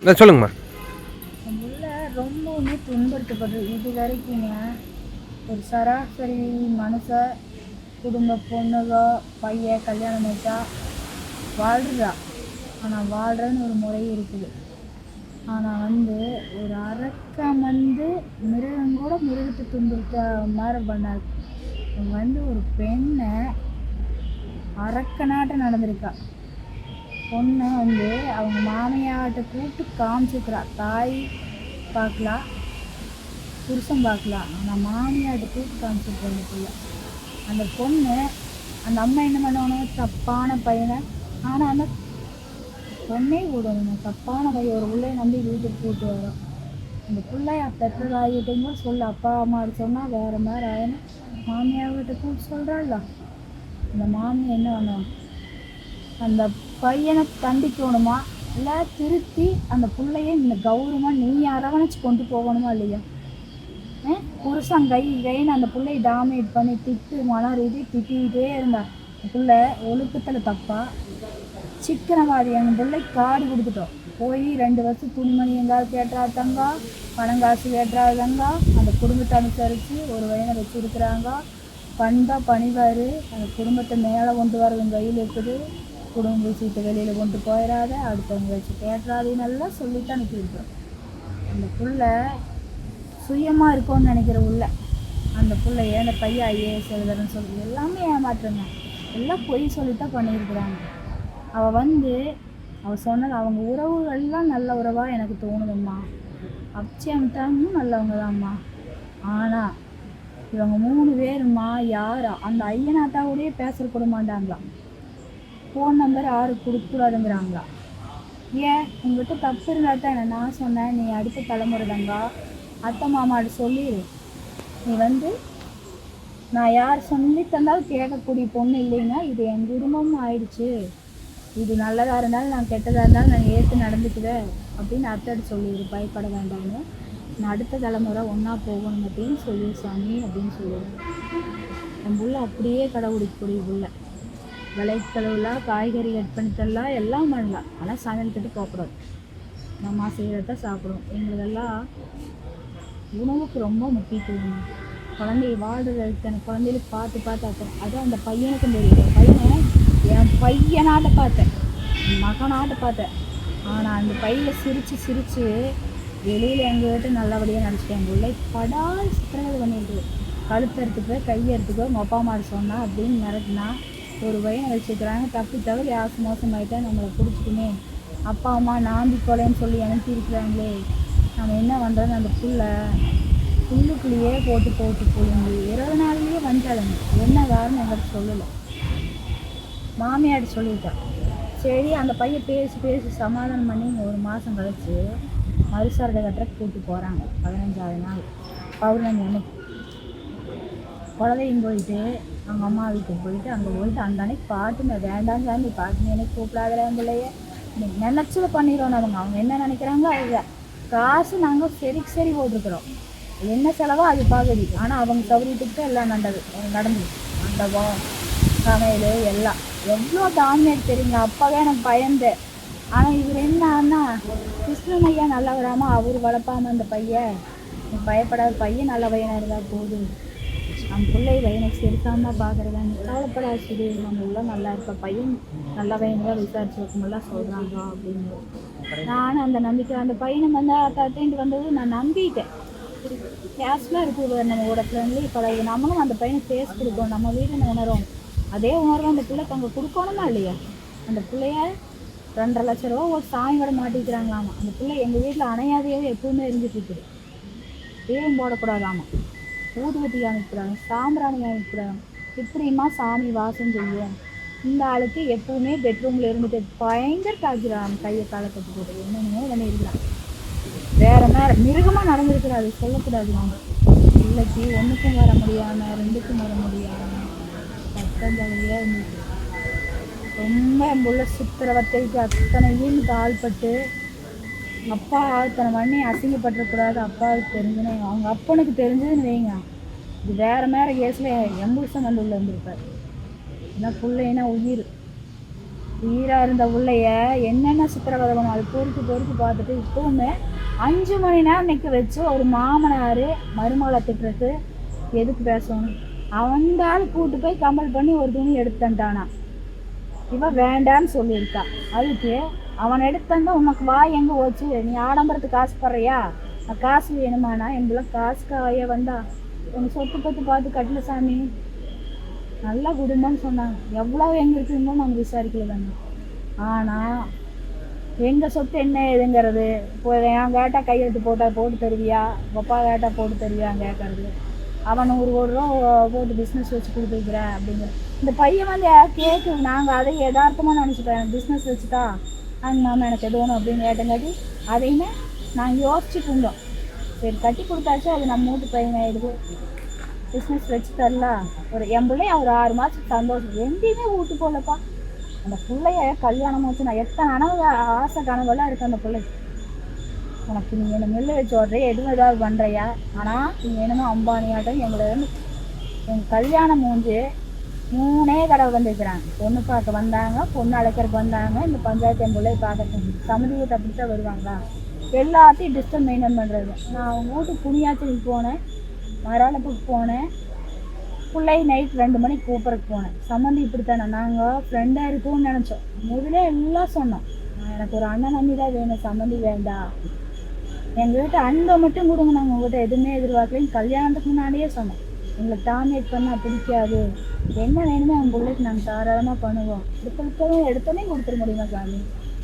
சொல்லுங்கம்மா. உள்ள ரொம்பவுமே துன்புறுத்தப்படுது. இது வரைக்குங்க ஒரு சராசரி மனுஷ குடும்ப பொண்ணுக பையன் கல்யாணம் வச்சா வாழ்றா. ஆனால் வாழ்கிறன்னு ஒரு முறை இருக்குது. ஆனால் ஒரு அரக்கம் மிருகம் கூட மிருகத்தை துன்புறுத்த மாதிரி பண்ணாது. ஒரு பெண்ணை அரக்கனாட்டம் நடந்திருக்கா. பொண்ணை அவங்க மாமியார்கிட்ட கூப்பிட்டு காமிச்சிக்கிறா. தாய் பார்க்கலாம், புருஷன் பார்க்கலாம், ஆனால் மாமியார்கிட்ட கூப்பிட்டு காமிச்சிருக்காங்க பிள்ளை. அந்த பொண்ணு அந்த அம்மா என்ன பண்ணணும், தப்பான பையனை. ஆனால் அந்த பொண்ணே விடணும், தப்பான பையன் ஒரு பிள்ளைய நம்பி வீட்டுக்கு கூப்பிட்டு வரோம். அந்த பிள்ளைய பெற்றதாகிட்டையும் சொல்ல, அப்பா அம்மா சொன்னால் வேறு மாதிரி ஆயினும் மாமியார்கிட்ட கூப்பிட்டு சொல்கிறாள்ல. அந்த மாமியை என்ன பண்ணுவோம், அந்த பையனை தண்டிக்கணுமா இல்லை திருத்தி அந்த பிள்ளைய இந்த கௌரவமாக நீ அரவணைச்சு கொண்டு போகணுமா இல்லையா? புருஷன் கைன்னு அந்த பிள்ளையை டாமினேட் பண்ணி மன ரீதி திட்டிகிட்டே இருந்தா. பிள்ளை ஒழுக்கத்தில் தப்பா சிக்கனவாதி. அந்த பிள்ளை காடு கொடுத்துட்டோம். போய் 2 வருஷம் துணிமணி எங்காவது கேட்டுறாதங்க, பணம் காசு கேட்டுறாதங்க. அந்த குடும்பத்தை அனுசரித்து ஒரு வயனை வச்சுருக்குறாங்க. பண்பாக பணிவார். அந்த குடும்பத்தை மேலே கொண்டு வரது கையில் இருக்குது. குடும்ப விஷயத்தை வெளியில் கொண்டு போயிடாத, அடுத்தவங்க வச்சு கேட்டுறாதையும் நல்லா சொல்லித்தான் அனுப்பியிருக்கோம். அந்த பிள்ளை சுயமாக இருக்கும்னு நினைக்கிற உள்ள அந்த பிள்ளைய அந்த பையன் ஐஏஎஸ் எழுதுறன்னு சொல்லி எல்லாமே ஏமாற்றுங்க. எல்லாம் பொய் சொல்லித்தான் பண்ணியிருக்கிறாங்க. அவள் சொன்னது அவங்க உறவுகள்லாம் நல்ல உறவாக எனக்கு தோணுதம்மா. அப்சியம்தானும் நல்லவங்க தான்ம்மா. ஆனால் இவங்க 3 பேருமா யாரா அந்த ஐயனாத்தாவோடையே பேசக்கூட மாட்டாங்களாம். ஃபோன் நம்பர் யாருக்கு கொடுக்கக்கூடாதுங்கிறாங்களா. ஏன் உங்கள்கிட்ட தப்பு இருந்தால் தான் நான் சொன்னேன், நீ அடுத்த தலைமுறை தாங்க அத்தை மாமாட்ட சொல்லிடு. நீ நான் யார் சொல்லி தந்தாலும் கேட்கக்கூடிய பொண்ணு இல்லைன்னா இது என் குடும்பமும் ஆயிடுச்சு. இது நல்லதாக இருந்தாலும் நான் கெட்டதாக இருந்தாலும் நான் ஏற்று நடந்துக்குவேன் அப்படின்னு அத்தைட்டு சொல்லிடு. பயப்பட வேண்டாம்னு, நான் அடுத்த தலைமுறை ஒன்றா போகணும் அப்படின்னு சொல்லி சாமி அப்படின்னு சொல்லிடுவேன். என் புள்ள அப்படியே கடைபிடிக்கக்கூடிய புள்ள. விளைச்சலவுலாம் காய்கறி கட் பண்ணி தரலாம், எல்லாம் பண்ணலாம். ஆனால் சமையல் கட்டு போகக்கூடாது. நம்ம செய்கிறத சாப்பிடுவோம். எங்களுக்கெல்லாம் உணவுக்கு ரொம்ப முக்கியத்துவம். குழந்தைய வாழ்கிறதுக்கு அந்த குழந்தைகளுக்கு பார்த்து அப்புறம் அதுவும் அந்த பையனுக்கும் தெரியும். என் பையனாட்ட பார்த்தேன், என் மகனாட்ட பார்த்தேன். ஆனால் அந்த பையில சிரித்து வெளியில் எங்ககிட்ட நல்லபடியாக நடிச்சிட்டேன். எங்கள் உள்ளே படால் சித்திரவதை பண்ணியிருக்குது. கழுத்தறுத்துக்கோ கையெடுத்துக்கோ உங்கள் அப்பா அம்மா சொன்னா அப்படின்னு மிரட்டினா ஒரு பையனை வச்சுக்கிறாங்க. தப்பி தவிர ஆசை மோசமாயிட்டா நம்மளை பிடிச்சிக்குமே, அப்பா அம்மா நாம்பி கொலைன்னு சொல்லி அனுப்பியிருக்கிறாங்களே, நம்ம என்ன பண்ணுறோன்னு அந்த புல்லுக்குள்ளேயே போட்டு புழுந்து 20 நாள்லேயே வந்துட்டாளுங்க. என்ன காரணம் எங்கிட்ட சொல்லலை. மாமியார் சொல்லிட்டேன். சரி அந்த பையன் பேசி சமாதானம் பண்ணி 1 மாதம் கழிச்சு மறுசாரடை கட்டுறக்கு கூப்பிட்டு போகிறாங்க. 15ஆவது நாள் பௌர்ணமி அன்னைக்கு குழந்தையும் போயிட்டு அவங்க அம்மா வீட்டுக்கு போயிட்டு அங்கே போயிட்டு அந்த அன்னைக்கு பாட்டுன்னு வேண்டாம் சாமி பாட்டுன்னு எனக்கு கூப்பிடாத பிள்ளைய நினச்சதை பண்ணிடுவோம். அவங்க என்ன நினைக்கிறாங்க, அது காசு நாங்கள் சரி போட்டிருக்கிறோம், என்ன செலவோ அது பாகுதி. ஆனால் அவங்க சௌரியத்துக்கு தான் எல்லாம் நடந்தது. மண்டபம் சமையல் எல்லாம் எவ்வளோ டாமினேட் தெரியுங்க. அப்போவே எனக்கு பயந்தேன். ஆனால் இவர் என்னன்னா கிருஷ்ணன் ஐயா நல்லா வராமல் அவர் வளர்ப்பாமல் அந்த பையன் பயப்படாத பையன் நல்ல பையனாக இருந்தால் போதும், நம்ம பிள்ளை பையனுக்கு செலுத்தாமல் பார்க்குறதா நீ கவலைப்படாது, நம்ம உள்ள நல்லா இருக்க பையன் நல்ல பையனாக விசாரிச்சு வைக்கும்போதெல்லாம் சொல்கிறாங்க அப்படின்னு. நானும் அந்த நம்பிக்கை அந்த பையனை அத்தாட்டின்ட்டு வந்தது நான் நம்பிட்டேன். கேஷ்லாம் இருக்குது நம்ம கூட ஃப்ரெண்ட்லி பழகு. நம்மளும் அந்த பையனை பேஸ் கொடுக்கணும், நம்ம வீட்டில் உணரும். அதே உணர்வு அந்த பிள்ளைக்கு அங்கே கொடுக்கணுமா இல்லையா? அந்த பிள்ளைய 2.5 லட்ச ரூபா ஒரு சாமியோட மாட்டிக்கிறாங்களாமா. அந்த பிள்ளை எங்கள் வீட்டில் அணையாதையாவே எப்பவுமே இருந்துட்டு இருக்குது. தீபம் போடக்கூடாதாமா, ஊதுபத்தி காமிக்கிறாங்க, சாம்பிராணி காமிக்கிறாங்க. இப்படிமா சாமி வாசம் செய்யும். இந்த ஆளுக்கு எப்பவுமே பெட்ரூமில் இருந்துட்டு பயங்கர காய்க்கிறாங்க. கையை காலை கட்டி போட்டு என்னென்னமோ பண்ணியிருக்கிறாங்க. வேற மிருகமாக நடந்திருக்கிறாரு, சொல்லக்கூடாது. நம்ம பிள்ளைக்கு 1க்கும் வர முடியாமல் 2க்கும் வர முடியாமல் கஷ்டங்களையே இருந்துச்சு. ரொம்ப என் புள்ள சித்திரவத்தைக்கு அத்தனையும் ஆள்பட்டு அப்பா அத்தனை பண்ணி அசிங்கப்பட்டுறக்கூடாது. அப்பாவுக்கு தெரிஞ்சுன்னு அவங்க அப்பனுக்கு தெரிஞ்சதுன்னு வைங்க, இது வேறு கேஸில் 80% உள்ள இருந்திருப்பார். ஏன்னா பிள்ளைன்னா உயிர். உயிராக இருந்த உள்ளைய என்னென்ன சித்திரவதை அது பொறுத்து பொறுத்து பார்த்துட்டு இப்போவுமே 5 மணி நேரம் நிற்க வச்சு ஒரு மாமனார் மருமகளை திட்டுறது எதுக்கு பேசணும். அந்த ஆள் கூட்டு போய் கம்பல் பண்ணி ஒரு துணி எடுத்துட்டானா. இவன் வேண்டான்னு சொல்லியிருக்கா. அதுக்கு அவன் எடுத்தா உனக்கு வா எங்கே போச்சு, நீ ஆடம்பரத்துக்கு ஆசைப்படுறியா, காசு வேணுமானா என் பிள்ளை காசு காய வந்தா உனக்கு சொத்து பத்து பார்த்து கட்டல சாமி, நல்ல குடும்பம்னு சொன்னாங்க. எவ்வளோ எங்கே இருக்குதுன்னு நாங்கள் விசாரிக்கல தாங்க. ஆனால் எங்கள் சொத்து என்ன ஏதுங்கிறது இப்போ என் கேட்டால் கையெழுத்து போட்டால் போட்டு தருவியா, அப்பா கேட்டால் போட்டு தருவியான்னு கேட்கறது. அவன் 100 கோடி ரூபா போட்டு பிஸ்னஸ் வச்சு கொடுத்துருக்குறேன் அப்படிங்கிற இந்த பையன் வந்து கேட்கு. நாங்கள் அதை யதார்த்தமாக நினச்சிட்டேன், பிஸ்னஸ் வச்சுட்டா அங்கே மாமா எனக்கு எது வேணும் அப்படின்னு கேட்டங்காட்டி அதையுமே நாங்கள் யோசிச்சுட்டு இருந்தோம். சரி கட்டி கொடுத்தாச்சு, அது நம்ம வீட்டு பையன் ஆயிடுது, பிஸ்னஸ் வச்சு தரலாம். என் பிள்ளைய ஒரு 6 மாதத்துக்கு சந்தோஷம் எங்கேயுமே வீட்டு போகலப்பா. அந்த பிள்ளைய கல்யாணம் வச்சு நான் எத்தனை ஆசை கனவெல்லாம் இருக்குது அந்த பிள்ளைக்கு. உனக்கு நீ என்ன மில்ல வச்சு ஓடுறிய எதுவும் ஏதாவது பண்ணுறியா, ஆனால் நீங்கள் என்னமோ அம்பானியாட்டம் எங்களை வந்து எங்கள் கல்யாணம் மூஞ்சி 3 தடவை வந்துருக்குறாங்க. பொண்ணு பார்க்க வந்தாங்க, பொண்ணு அழைக்கிறதுக்கு வந்தாங்க, இந்த பஞ்சாயத்து என் பிள்ளைய பார்க்கறது சமதி வீட்டை அப்படித்தான் வருவாங்களா, எல்லாத்தையும் டிஸ்டன்ஸ் மெயின்டைன் பண்ணுறது. நான் அவங்க வீட்டுக்கு புனியாச்சலுக்கு போனேன், மராளப்புக்கு போனேன், பிள்ளை நைட் 2 மணிக்கு கூப்பிட்றதுக்கு போனேன். சம்மந்தி இப்படித்தானே, நாங்கள் ஃப்ரெண்டாக இருக்கும்னு நினச்சோம். முதலே எல்லாம் சொன்னோம், எனக்கு ஒரு அண்ணன் நம்பி தான் வேணும், சம்மந்தி வேண்டாம், எங்கள்கிட்ட அன்பை மட்டும் கொடுங்க, நாங்கள் உங்கள்கிட்ட எதுவுமே எதிர்பார்க்கலைன்னு கல்யாணத்துக்கு முன்னாடியே சொன்னோம். எங்களுக்கு டாமினேட் பண்ணால் பிடிக்காது, என்ன வேணுமோ என் பிள்ளைக்கு நாங்கள் தாராளமாக பண்ணுவோம், எடுத்தோடனே கொடுத்துட முடியுமா சாமி.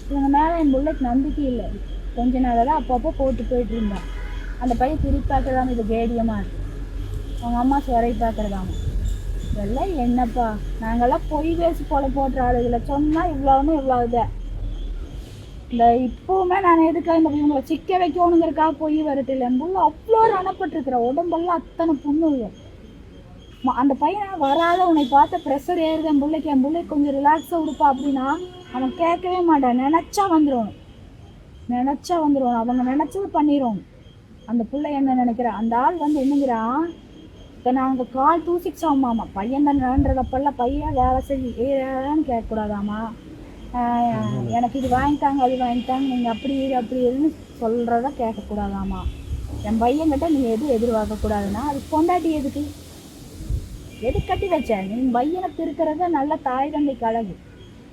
இவங்க மேலே என் பிள்ளைக்கு நம்பிக்கை இல்லை. கொஞ்ச நாளாக தான் அப்பப்போ போட்டு போயிட்டு இருந்தான். அந்த பையன் திருப்பி பார்க்குறதாம இது கேடியமாக இருக்கு, அவங்க அம்மா சுரை பார்க்குறதாம. இதெல்லாம் என்னப்பா, நாங்கள்லாம் பொய் பேசி போல போட்டுற ஆளுகளை சொன்னால் இவ்வளோன்னு இவ்வளோ இதை இந்த இப்போவுமே நான் எதுக்காக இந்த இவங்களை சிக்க வைக்கணுங்கிறக்காக போய் வரட்டு இல்லை. என் புள்ள அவ்வளோ ரணப்பட்டுருக்குற, உடம்பெல்லாம் அத்தனை புண்ணுங்க. அந்த பையனை வராத உன்னை பார்த்த ப்ரெஷர் ஏறுது என் பிள்ளைக்கு, என் பிள்ளைக்கு கொஞ்சம் ரிலாக்ஸாக கொடுப்பா அப்படின்னா அவன் கேட்கவே மாட்டான். நினச்சா வந்துடும், அவங்க நினச்சது பண்ணிடும். அந்த பிள்ளை என்ன நினைக்கிறான், அந்த ஆள் வந்து என்னங்கிறான், இப்போ நாங்கள் கால் தூசிச்சாமாம்மா பையன் தானேன்றதப்பெல்லாம் பையன் வேலை செய்யன்னு கேட்கக்கூடாதாம்மா, எனக்கு இது வாங்கிட்டாங்க அது வாங்கிட்டாங்க நீங்கள் அப்படி இதுன்னு சொல்கிறத கேட்கக்கூடாதாம்மா. என் பையன்கிட்ட நீ எதிர்பார்க்கக்கூடாதுன்னா அது பொண்டாட்டி எது கட்டி வச்ச, நீ பையனை திருக்கிறத நல்ல தாய் தந்தைக்கு அழகு.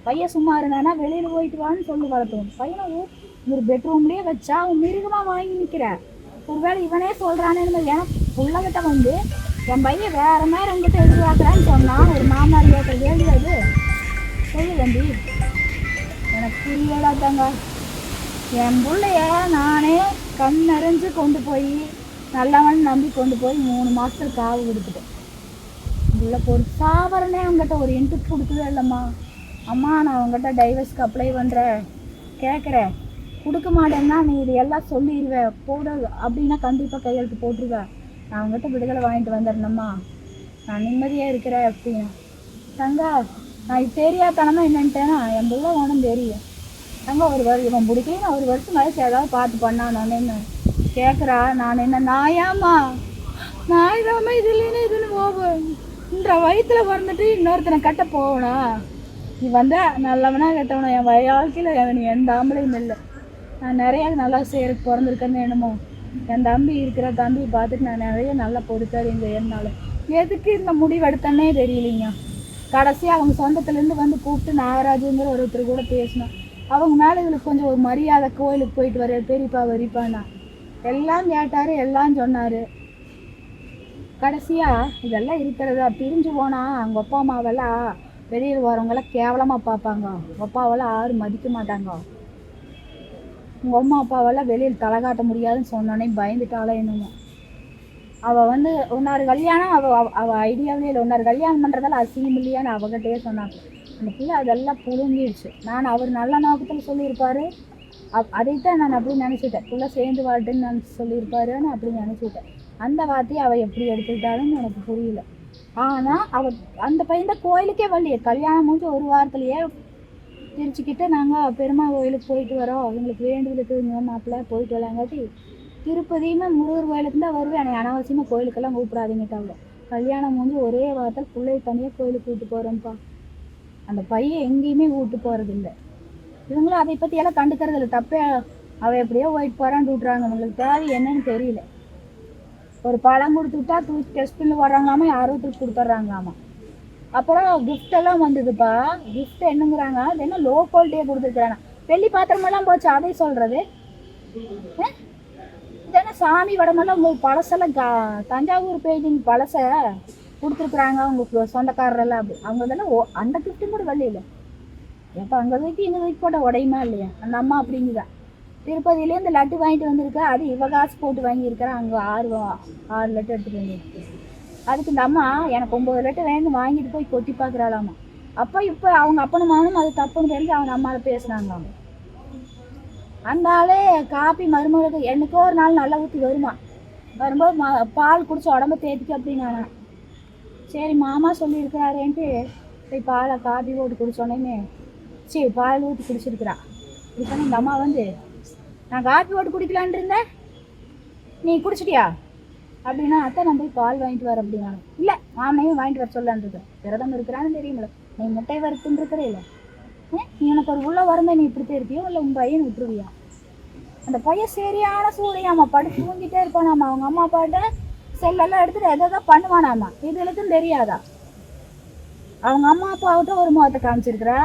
பையன் சும்மா இருந்தானா வெளியில் போயிட்டு வான்னு சொல்லி வளர்த்தோம். பையனை ஒரு பெட்ரூம்லேயே வச்சா அவன் மிருகமாக வாங்கி நிற்கிற. ஒருவேளை இவனே சொல்கிறானேன்னு ஏன்னா பிள்ளைகிட்ட வந்து என் பையன் வேறு மாதிரி உங்ககிட்ட எதிர்பார்க்குறான்னு சொன்னான். ஒரு மாமனார் கேட்க வேண்டியது அது சொல்லு தம்பி, எனக்கு புரியலாதாங்க. என் பிள்ளைய நானே கண்ணறிஞ்சு கொண்டு போய் நல்லவன் நம்பி கொண்டு போய் 3 மாதத்துக்கு காவு கொடுத்துட்டேன். பிள்ளை ஒரு சாவரனே அவங்ககிட்ட ஒரு இன்ட்ரெஸ்ட் கொடுக்கவே இல்லைம்மா. அம்மா நான் அவங்ககிட்ட டைவர்ஸ்க்கு அப்ளை பண்ணுறேன் கேட்குறேன், கொடுக்க மாட்டேன்னா நீ இது எல்லாம் சொல்லிடுவேன் போட அப்படின்னா கண்டிப்பாக கையெழுத்து போட்டுருவேன், நான் அவங்ககிட்ட விடுதலை வாங்கிட்டு வந்துடணும்மா, நான் நிம்மதியாக இருக்கிறேன் அப்படின்னா. தங்கா நான் இது தெரியாதனமாக என்னன்ட்டேன்னா என் பிள்ளை ஒன்றும் தெரியும் தங்க. இவன் பிடிக்கல, ஒரு வருஷம் வயசு ஏதாவது பார்த்து பண்ணானு கேட்குறா. நான் என்ன நாயாம்மா, நாய்தாம்மா, இது இல்லைன்னா இதுன்னு போவேன் வயிற்றுல பிறந்துட்டு இன்னொருத்தனை கட்ட போகணும். நீ வந்தால் நல்லவனா கெட்டவனா, என் வாழ்க்கையில் நீ எந்த ஆம்பளையும் இல்லை. நான் நிறையா நல்லா செய்கிறதுக்கு பிறந்திருக்கேன்னு என்னமோ என் தம்பி இருக்கிற தம்பி பார்த்துட்டு நான் நிறைய நல்லா பொறுத்தாரு இங்கே இருந்தாலும் எதுக்கு இந்த முடிவு எடுத்தேன்னே தெரியலிங்க. கடைசியாக அவங்க சொந்தத்துலேருந்து வந்து கூப்பிட்டு நாகராஜுங்கிற ஒருத்தர் கூட பேசினோம். அவங்க மேலே இவளுக்கு கொஞ்சம் ஒரு மரியாதை, கோயிலுக்கு போயிட்டு வர பெரியப்பா வரிப்பானா எல்லாம் கேட்டார், எல்லாம் சொன்னார். கடைசியாக இதெல்லாம் இருக்கிறதா பிரிஞ்சு போனால் அவங்க அப்பா அம்மாவெல்லாம் வெளியில் வரவங்கெல்லாம் கேவலமாக பார்ப்பாங்க, உங்கள் அப்பாவெல்லாம் யாரும் மதிக்க மாட்டாங்க, உங்கள் அம்மா அப்பாவெல்லாம் வெளியில் தலை காட்ட முடியாதுன்னு சொன்னோன்னே பயந்துட்டாலே என்னமோ. அவள் வந்து ஒன்னாரு கல்யாணம் அவள் ஐடியாவிலே இல்லை, ஒன்னாரு கல்யாணம் பண்ணுறதால அசிங்கம் இல்லையான்னு அவகிட்டே சொன்னாங்க. அந்த பிள்ளை அதெல்லாம் புழுங்கிடுச்சு. நான் அவர் நல்ல நோக்கத்தில் சொல்லியிருப்பார், அதைத்தான் நான் அப்படி நினச்சிட்டேன். பிள்ளை சேர்ந்து வாட்டுன்னு நான் சொல்லியிருப்பாருன்னு அப்படி நினச்சிட்டேன். அந்த வார்த்தையை அவள் எப்படி எடுத்துக்கிட்டாலுன்னு எனக்கு புரியல. ஆனால் அவள் அந்த பையன் தான் கோயிலுக்கே வரலையே, கல்யாணம் முடிஞ்சு 1 வாரத்துலையே திருச்சிக்கிட்ட நாங்கள் பெருமா கோயிலுக்கு போயிட்டு வரோம், எங்களுக்கு வேண்டுதலுக்கு இங்கே மாப்பிள்ள போயிட்டு வரலாங்காட்டி திருப்பதியுமே முருகர் கோயிலுக்கு தான் வருவேன், எனக்கு அனாவசியமாக கோயிலுக்கெல்லாம் கூப்பிடாதீங்கட்டாங்க. கல்யாணம் முடிஞ்சு ஒரே வாரத்தில் பிள்ளைய தனியாக கோயிலுக்கு கூப்பிட்டு போகிறேன்ப்பா. அந்த பையன் எங்கேயுமே கூட்டு போகிறது இல்லை. இவங்களும் அதை பற்றியெல்லாம் கண்டுக்கிறது இல்லை. தப்பே அவள் எப்படியோ போயிட்டு போகிறான்னு விட்றாங்க. அவங்களுக்கு தேவை என்னன்னு தெரியல. ஒரு பழம் கொடுத்துட்டா தூக்கி டெஸ்ட்பின்ல வர்றாங்களாமா, யாரோ தூக்கி கொடுத்துட்றாங்களாமா. அப்புறம் கிஃப்டெல்லாம் வந்ததுப்பா. கிஃப்ட் என்னங்கிறாங்க, அது என்ன லோ குவாலிட்டியாக கொடுத்துருக்குறாங்க. வெள்ளி பாத்திரமெல்லாம் போச்சு, அதை சொல்கிறது. இதென்ன சாமி வடமெல்லாம் உங்களுக்கு பழசெல்லாம் தஞ்சாவூர் பெயிண்டிங் பழசை கொடுத்துருக்குறாங்க உங்களுக்கு சொந்தக்காரரெல்லாம். அப்படி அவங்க இதெல்லாம் அந்த கிஃப்ட்டும் கூட வெளியில எப்போ அங்கே தூக்கி இங்கே தூக்கி போட்ட உடையுமா இல்லையா? அந்த அம்மா அப்படிங்குதா. திருப்பதியிலேருந்து லட்டு வாங்கிட்டு வந்திருக்கா, அது இவ காசு போட்டு வாங்கியிருக்கிறேன். அங்கே 6 லட்டு எடுத்துகிட்டு வந்துருக்கு. அதுக்கு இந்த அம்மா எனக்கு 9 லட்டு வேணும் வாங்கிட்டு போய் கொட்டி பார்க்குறாளாமா. அப்போ இப்போ அவங்க அப்பனுமானும் அது தப்புன்னு தெரிஞ்சு அவங்க அம்மாவை பேசுனாங்களாம். அந்த ஆளே காப்பி மருமகளுக்கு என்னைக்கோ ஒரு நாள் நல்லா ஊற்றி வருமா, வரும்போது பால் குடிச்சு உடம்ப தேத்திக்க அப்படின்னானா. சரி மாமா சொல்லியிருக்கிறாரேன்ட்டு போய் பாலை காப்பி போட்டு குடிச்சோடனே சரி பால் ஊற்றி குடிச்சிருக்கிறா. இப்படி சொன்ன இந்த அம்மா வந்து, நான் காப்பி போட்டு குடிக்கலான் இருந்தேன், நீ குடிச்சிட்டியா அப்படின்னா, அத்தை நான் போய் பால் வாங்கிட்டு வர அப்படின்னா. இல்லை மாமனையும் வாங்கிட்டு வர சொல்லான் இருக்கேன், விரதம் இருக்கிறான்னு தெரியுமில்ல, நீ முட்டை வறுத்துன்னு இருக்கிறே இல்லை, நீ எனக்கு ஒரு உள்ள வருமே, நீ இப்படித்தான் இருப்பியோ இல்லை உன் பையன் விட்டுருவியா? அந்த பையன் சரியான சூழையாமா, படுத்து தூங்கிட்டே இருப்பானாமா. அவங்க அம்மா அப்பாட்ட செல்லெல்லாம் எடுத்துட்டு எதாவது பண்ணுவானாமா. இதுகளுக்கும் தெரியாதா? அவங்க அம்மா அப்பாவிட்ட ஒரு முகத்தை காமிச்சிருக்கிறா,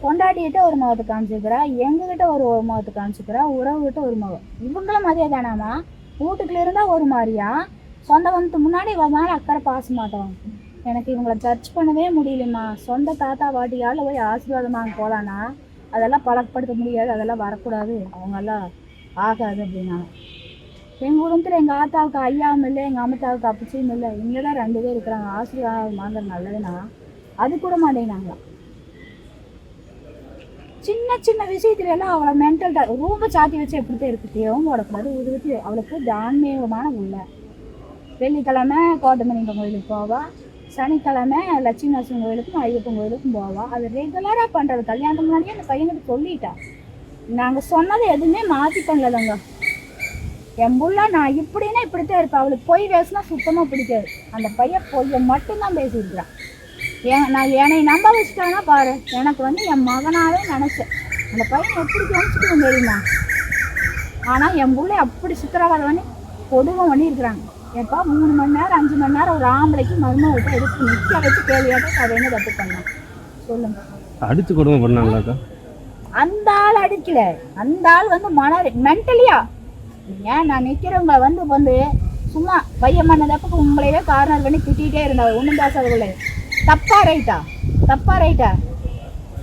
பொண்டாட்டிகிட்ட ஒரு முகத்தை காமிச்சிருக்கிறா, எங்ககிட்ட ஒரு முகத்தை காமிச்சிருக்கிறா, உறவுகிட்ட ஒரு முகம். இவங்களும் அதே தானாமா. வீட்டுக்குள்ள இருந்தால் ஒரு மாதிரியா, சொந்த வந்து முன்னாடி இவன் மேலே அக்கறை பாச மாட்டோம். எனக்கு இவங்களை சர்ச் பண்ணவே முடியலம்மா. சொந்த தாத்தா பாட்டியால் போய் ஆசீர்வாதமாக போகலான்னா அதெல்லாம் பழக்கப்படுத்த முடியாது, அதெல்லாம் வரக்கூடாது, அவங்கெல்லாம் ஆகாது அப்படின்னா. எங்கள் குடும்பத்தில் எங்கள் ஆத்தாவுக்கு ஐயாவும் இல்லை, எங்கள் அம்மத்தாவுக்கு அப்பச்சியும் இல்லை, இங்கே தான் 2 பேர் இருக்கிறாங்க. ஆசீர்வாதம் வாங்க நல்லதுன்னா அது கூட மாட்டேங்கிறாங்களாம். சின்ன சின்ன விஷயத்துல எல்லாம் அவளை மென்டல் ரூம்பை சாத்தி வச்சு எப்படித்தான் இருக்கு, தேவும் போடக்கூடாது. இது வச்சு அவளுக்கு தான்மீகமான உள்ள. வெள்ளிக்கிழமை கோட்டமணிங்க கோயிலுக்கு போவா, சனிக்கிழமை லட்சுமி நரசிம்மன் கோயிலுக்கும் ஐயப்பன் கோயிலுக்கும் போவா. அது ரெகுலராக பண்ணுறது. கல்யாணத்துக்கு முன்னாடியே அந்த பையனுக்கு சொல்லிட்டா. நாங்கள் சொன்னதை எதுவுமே மாற்றி பண்ணலதாங்க. என் புள்ள நான் இப்படின்னா இப்படித்தான் இருப்பேன். அவளுக்கு பொய் பேசினா சுத்தமாக பிடிக்காது. அந்த பையன் பொய்யை மட்டும்தான் பேசியிருக்கிறான். நான் என்னை நம்ப வச்சுட்டானா பாரு. எனக்கு வந்து என் மகனாவே நினச்சேன். அந்த பையன் எப்படி நினச்சிட்டு தெரியுமா? ஆனால் என் பிள்ளை அப்படி சித்திரவதை பண்ணி கொடுமை பண்ணியிருக்கிறாங்க. எப்போ 3 மணி நேரம் 5 மணி நேரம் ஒரு ஆம்பளைக்கு மருமகிட்ட எடுத்து நிற்க வச்சு கேள்வியாக அதை என்ன தப்பு பண்ணலாம் சொல்லுங்க. அடிச்சு கொடுமை பண்ணாங்களாக்கா? அந்த ஆள் அடிக்கல, அந்த ஆள் வந்து மென்டலியா. ஏன் நான் நிற்கிறவங்க வந்து சும்மா பையன் பண்ணதப்ப உங்களையே கார்னர் பண்ணி திட்டிகிட்டே இருந்தாங்க. ஒன்றும் பேசாதவங்களே. தப்பா ரைட்டா? தப்பா ரைட்டா?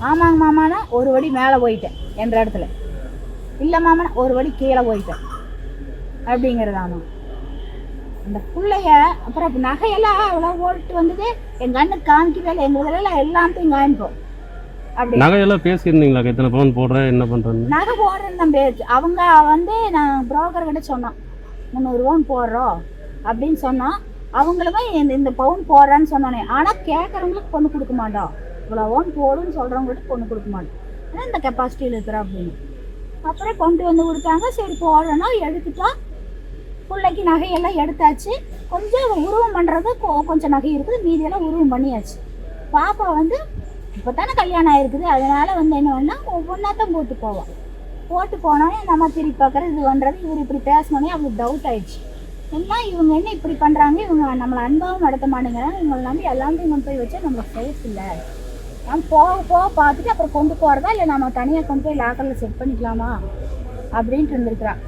ஆமாங்க மாமானா ஒரு வடி மேலே போயிட்டேன் என்ற இடத்துல, இல்லை மாமனா ஒரு வடி கீழே போயிட்டேன் அப்படிங்கிறதாமா. அந்த பிள்ளைய அப்புறம் நகையெல்லாம் அவ்வளோ ஓட்டு வந்தது எங்கள் அண்ணனுக்கு காமிக்கவே இல்லை. எங்கள் இதெல்லாம் எல்லாத்தையும் காமிப்போம். அப்படி நகையெல்லாம் பேசியிருந்தீங்களா? எத்தனை பவுன் போடுறேன், என்ன பண்ணுறேன்னு? நகை போடுறேன்னு தான் பேச்சு. அவங்க வந்து நான் புரோக்கர்கிட்ட சொன்னோம் 300 பவுன் போடுறோம் அப்படின்னு சொன்னோம். அவங்களுமே இந்த பவுன் போடுறேன்னு சொன்னானே. ஆனால் கேட்குறவங்களுக்கு பொண்ணு கொடுக்க மாட்டோம், இவ்வளோ பவுன் போடுன்னு சொல்கிறவங்கள்ட்ட பொண்ணு கொடுக்க மாட்டோம், ஆனால் இந்த கெப்பாசிட்டியில் இருக்கிறோம் அப்படின்னு. அப்புறம் கொண்டு வந்து கொடுத்தாங்க. சரி போடுறோன்னா எடுத்துட்டோம். பிள்ளைக்கு நகையெல்லாம் எடுத்தாச்சு. கொஞ்சம் உருவம் பண்ணுறது கொஞ்சம் நகை இருக்குது, மீதியெல்லாம் உருவம் பண்ணியாச்சு. பாப்பா வந்து இப்போ தானே கல்யாணம் ஆகிருக்குது, அதனால் வந்து என்ன பண்ணால் ஒவ்வொன்றாத்தான் போட்டு போவான். போட்டு போனோடனே நம்ம திருப்பி பார்க்குறது இது பண்ணுறது. இவர் இப்படி பேசினோடனே அவங்களுக்கு டவுட் ஆயிடுச்சு. எல்லாம் இவங்க என்ன இப்படி பண்ணுறாங்க, இவங்க நம்மளை அன்பாகவும் நடத்த மாட்டேங்கிறாங்க, இவங்களை நம்பி எல்லாத்தையும் கொண்டு போய் வச்சா நம்மளுக்கு சேஃப் இல்லை. நம்ம போக பார்த்துட்டு அப்புறம் கொண்டு போகிறதா இல்லை நம்ம தனியாக கொண்டு போய் லாக்கரில் செட் பண்ணிக்கலாமா அப்படின்ட்டு இருந்திருக்கிறான்.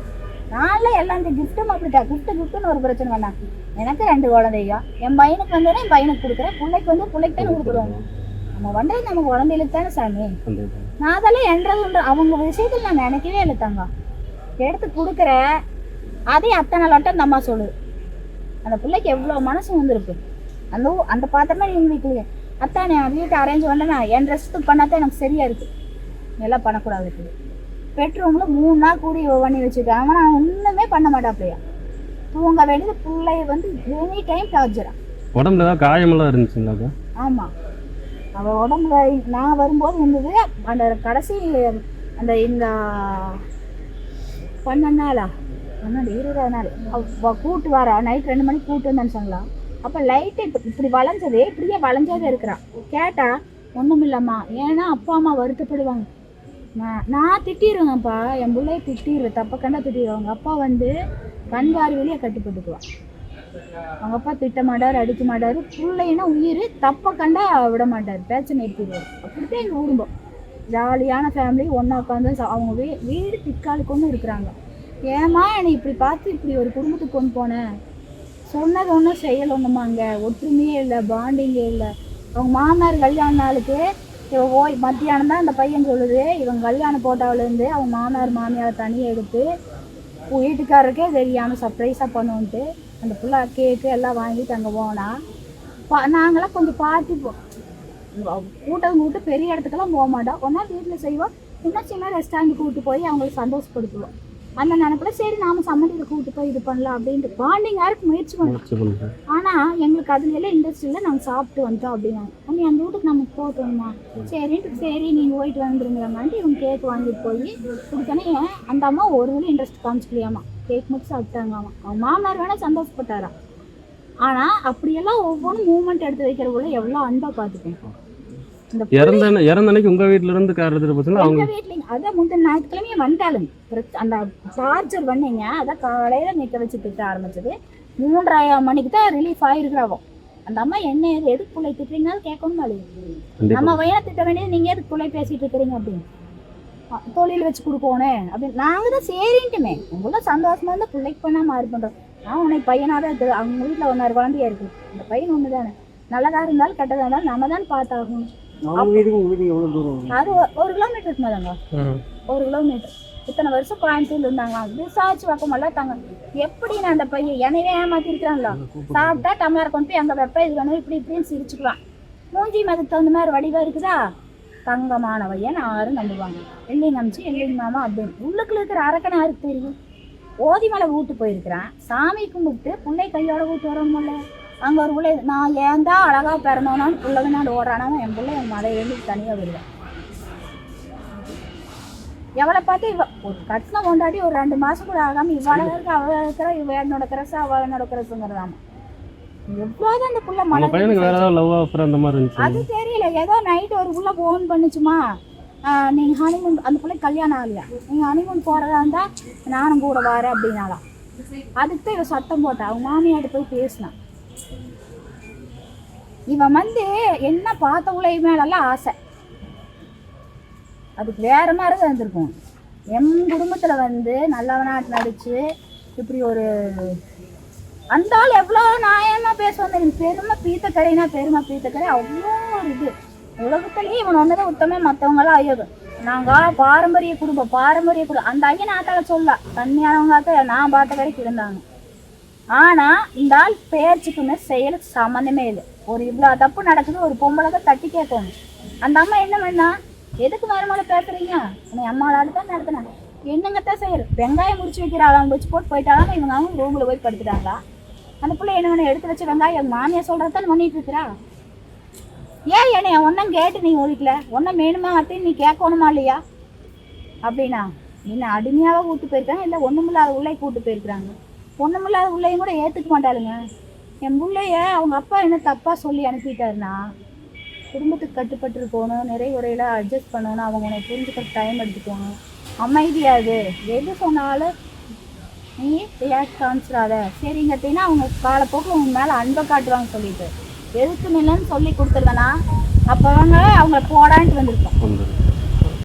நான்லாம் எல்லாத்தையும் கிஃப்ட்டும் அப்படிட்டா. கிஃப்ட்டுன்னு ஒரு பிரச்சனை வேணாம். எனக்கு 2 குழந்தைங்க. என் பையனுக்கு வந்தோடனே என் பையனுக்கு கொடுக்குறேன், பிள்ளைக்கு தானே கொடுக்குறோங்க. நம்ம பண்ணுறது நம்ம குழந்தைகளுக்கு தானே சாமி. நான் அதெல்லாம் என்றது அவங்க விஷயத்தில் நான் நினைக்கவே இல்லை தங்க. எடுத்து கொடுக்குறேன், அதே அத்தனை லட்டம் அந்த அம்மா சொல்லுது. அந்த பிள்ளைக்கு எவ்வளோ மனசு வந்துருக்கு. அந்த பாத்திரமா எங்கள் வீட்டுக்கு அத்தா நான் வீட்டை அரேஞ்ச் பண்ணேன்னா என் ட்ரெஸ்ஸுக்கு பண்ணாதான் எனக்கு சரியா இருக்கு, எல்லாம் பண்ணக்கூடாது இருக்குது. பெட்ரூமில் 3 நாள் கூடி பண்ணி வச்சுருக்கேன். ஆனால் நான் ஒன்றுமே பண்ண மாட்டேன். அப்படியா தூங்க வேண்டியது. பிள்ளைய வந்து எனி டைம் டார்ச்சரா. உடம்புல ஏதாவது காயமெல்லாம் இருந்துச்சுங்களாக்கா? ஆமாம், அவள் உடம்புல நான் வரும்போது இருந்தது. அந்த கடைசி அந்த இந்த 12 நாளா 20 நாள் கூட்டு வர நைட் 2 மணிக்கு கூட்டு வந்தேன்னு சொன்னாங்களா. அப்போ லைட்டு இப்படி வளைஞ்சது, இப்படியே வளைஞ்சாதான் இருக்கிறான். கேட்டா ஒன்றும் இல்லைம்மா, ஏன்னா அப்பா அம்மா வருத்தப்படுவாங்க. நான் திட்டிடுவேங்கப்பா, என் பிள்ளைய திட்டிடுவேன், தப்பை கண்டா திட்டிடுவேன். அவங்க அப்பா வந்து கண் பார்வையிலேயே கட்டுப்பட்டுக்குவான். அவங்க அப்பா திட்ட மாட்டார், அடிக்க மாட்டார். பிள்ளைன்னா உயிர், தப்பை கண்டா விட மாட்டார், பேச்சை நிறுத்திடுவார். அப்படித்தான் எங்கள் குடும்பம். ஜாலியான ஃபேமிலி, ஒன்றா உட்காந்து அவங்க வீடு திக்காலுக்கு ஒன்று இருக்கிறாங்க. ஏமா என்னை இப்படி பார்த்து இப்படி ஒரு குடும்பத்துக்கு கொண்டு போனேன், சொன்னது ஒன்றும் செயல் ஒன்றுமாங்க, ஒற்றுமையே இல்லை, பாண்டிங்கே இல்லை. அவங்க மாமனார் கல்யாண நாளுக்கு இவன் ஓய் மத்தியானம் தான் அந்த பையன் சொல்லுது, இவன் கல்யாணம் போட்டாவிலேருந்து அவங்க மாமனார் மாமியாரை தனியாக எடுத்து வீட்டுக்காரருக்கே தெரியாமல் சர்ப்ரைஸாக பண்ணுவோன்ட்டு அந்த பிள்ளை கேக்கு எல்லாம் வாங்கிட்டு அங்கே போனால் நாங்களாம் கொஞ்சம் பார்த்து கூட்டம் கூட்டு பெரிய இடத்துக்கெல்லாம் போக மாட்டோம். ஒன்றா வீட்டில் செய்வோம், இன்னும் சின்ன ரெஸ்டாரண்ட் கூப்பிட்டு போய் அவங்களுக்கு சந்தோஷப்படுத்துவோம். அந்த நினைப்பில் சரி நாம சம்மந்தியில் கூப்பிட்டு போய் இது பண்ணலாம் அப்படின்ட்டு பாண்டிங் யாருக்கு முயற்சி பண்ணுவோம். ஆனால் எங்களுக்கு அதுல எல்லாம் இன்ட்ரெஸ்ட் இல்லை, நாங்கள் சாப்பிட்டு வந்துட்டோம் அப்படின்னாங்க. உடனே அந்த வீட்டுக்கு நமக்கு போகணுமா, சரின்ட்டு சரி நீங்கள் போயிட்டு வந்துருங்கிறாங்கன்ட்டு இவங்க கேக் வாங்கிட்டு போய் கொடுத்தோன்னே அந்த அம்மா ஒரு வேலை இன்ட்ரெஸ்ட் காமிச்சிக்கலையாமா, கேக் மட்டும் சாப்பிட்டாங்கம்மா. அவன் மாமனார் வேணால் சந்தோஷப்பட்டாராம். ஆனால் அப்படியெல்லாம் ஒவ்வொன்றும் மூமெண்ட் எடுத்து வைக்கிறவங்கள எவ்வளோ அன்பாக பார்த்துக்கணும். இறந்தனைக்கு உங்க வீட்டுல இருந்து கார் எடுத்துட்டு போச்சுன்னா அவங்க வீட்லங்க அதான் முந்தின ஞாயிற்றுக்கிழமையே வந்தாலுங்க. அந்த சார்ஜர் பண்ணீங்க, அதான் காலையில நிற்க வச்சு திட்ட ஆரம்பிச்சது. 3:30 மணிக்கு தான் ரிலீஃப் ஆகிருக்கிறாவோ. அந்த அம்மா என்ன எதுக்கு பிள்ளை திட்டுறீங்கன்னு கேட்கணும் இல்லையா, நம்ம வயனை திட்ட வேண்டியது நீங்கள் எதுக்கு பிள்ளை பேசிட்டு இருக்கிறீங்க அப்படின்னு, தொழில் வச்சு கொடுக்கணும் அப்படின்னு. நாங்கள் தான் சரின்ட்டுமே உங்கள சந்தோஷமா இருந்தால் பிள்ளைக்கு பண்ணா மாறி பண்ணுறோம். நான் உனக்கு பையனாக தான் இருக்குது, அவங்க வீட்டில் 1 குழந்தையா இருக்குது, அந்த பையன் ஒன்று தானே, நல்லதாக இருந்தாலும் கெட்டதாக இருந்தாலும் நம்ம தான் பார்த்தாகணும். அது 1 கிலோமீட்டர் இருக்குமாதாங்க, 1 கிலோமீட்டர். இத்தனை வருஷம் கோயம்புத்தூர்ல இருந்தாங்க, விசாரிச்சு பக்கமெல்லாம் தாங்க. எப்படி நான் அந்த பையன் என்னையே ஏமாத்தி இருக்கிறாங்களா, சாப்பிட்டா டம்ளர் கொண்டு போய் அங்கே வைப்ப இது வேணும் இப்படி இப்படின்னு சிரிச்சுக்கலாம். மூஞ்சி மதுக்கு தகுந்த மாதிரி வடிவா இருக்குதா, தங்கமான பையன் யாரும் நம்புவாங்க. எல்லைங்க அமிச்சு எல்லைங்க மாமா அப்படின்னு. உள்ளுக்குள்ள இருக்கிற அரக்கனை யாருக்கு தெரியும். ஓதிமலை வீட்டு போயிருக்கிறேன், சாமி கும்பிட்டு பிள்ளை கையோட வீட்டு வரணும்ல. அங்கே ஒரு பிள்ளை நான் ஏன் தான் அழகாக பிறந்தோனான்னு பிள்ளைங்கனாண்டு ஓடுறானாவும் என் பிள்ளை என் மலை எழுதி தனியாக வருவேன். எவளை பார்த்து இவ ஒரு கட்டின கொண்டாடி ஒரு 2 மாதம் கூட ஆகாமல் இவ்வளோ இருக்கு, அவள் இருக்கிற இவ என்னோட கிரஸ் அவள் என்னோட கிரஸுங்கிறதாம. எவ்வளோதான் அந்த புள்ள மலை அது தெரியல. ஏதோ நைட்டு ஒரு புள்ள ஃபோன் பண்ணுச்சுமா, நீங்கள் ஹனிமூன், அந்த பிள்ளை கல்யாணம் ஆகலையா, நீங்கள் ஹனிமூன் போகிறதா இருந்தால் நானும் கூட வரேன் அப்படின்னாலாம். அதுக்கு தான் இவன் சத்தம் போட்டா, அவங்க மாமியார்ட்ட போய் பேசினான். இவன் வந்து என்ன பார்த்தவங்கள மேலெல்லாம் ஆசை, அதுக்கு வேற மாதிரி தான் இருந்திருக்கும். என் குடும்பத்தில் வந்து நல்லவனாட்டு நடிச்சு இப்படி ஒரு அந்த ஆள் எவ்வளோ நியாயமா பேசுவாங்க. எனக்கு பெருமை பீத்தக்கரைனா பெருமை பீத்தக்கரை அவ்வளோ ஒரு இது. உலகத்துலேயே இவன் ஒன்றுதான் உத்தமே, மற்றவங்களாம் ஐயோ நாங்கள் பாரம்பரிய குடும்பம் அந்த ஐயன் ஆத்தால சொல்ல தண்ணியானவங்க நான் பார்த்த வரைக்கும் இருந்தாங்க. ஆனால் இந்த ஆள் பேச்சுக்குமே செயலுக்கு சம்மந்தமே இல்லை. ஒரு இவ்வளோ தப்பு நடக்குது, ஒரு பொம்பளை தான் தட்டி கேட்கணும். அந்த அம்மா என்ன பண்ணா, எதுக்கு மருமகளை பேசுறீங்க, உன்னை அம்மாவோட தான் நடத்தினாங்க, என்னங்கத்தான் செய்யற, வெங்காயம் முடிச்சு வைக்கிறாங்க, அவங்க வச்சு போட்டு போயிட்டாலும் இவங்க அவங்க ரூமில் போய் படுத்துட்டாங்களா. அந்த பிள்ளை என்ன வேணும் எடுத்து வச்ச வெங்காயம் எங்கள் மாமியார் சொல்கிறதான் பண்ணிட்டு இருக்கிறா. ஏன் என்னைய ஒன்றும் கேட்டு நீ ஒழிக்கல, ஒன்றும் வேணுமா அப்படின்னு நீ கேட்கணுமா இல்லையா அப்படின்னா, என்ன அடிமையாக கூப்பிட்டு போயிருக்காங்க, இல்லை ஒன்றுமில்லாத உள்ளே கூப்பிட்டு போயிருக்கிறாங்க. ஒன்றுமில்லாத உள்ளேயும் கூட ஏற்றுக்க மாட்டாளுங்க. என் பிள்ளைய அவங்க அப்பா என்ன தப்பாக சொல்லி அனுப்பிட்டாருன்னா, குடும்பத்துக்கு கட்டுப்பட்டு போகணும், நிறைய உரையில் அட்ஜஸ்ட் பண்ணணும், அவங்க உன்னை புரிஞ்சுக்க டைம் எடுத்துக்கணும், அமைதியாது எது சொன்னாலும் நீ ரியாக்ட் காமிச்சிடாத சரிங்கட்டினா அவங்க காலப்போக்கில் உங்க மேலே அன்பை காட்டுவாங்க சொல்லிட்டு எதுக்கு இல்லைன்னு சொல்லி கொடுத்துருவேன்னா அப்போ அவங்கள போடான்ட்டு வந்திருக்கோம்.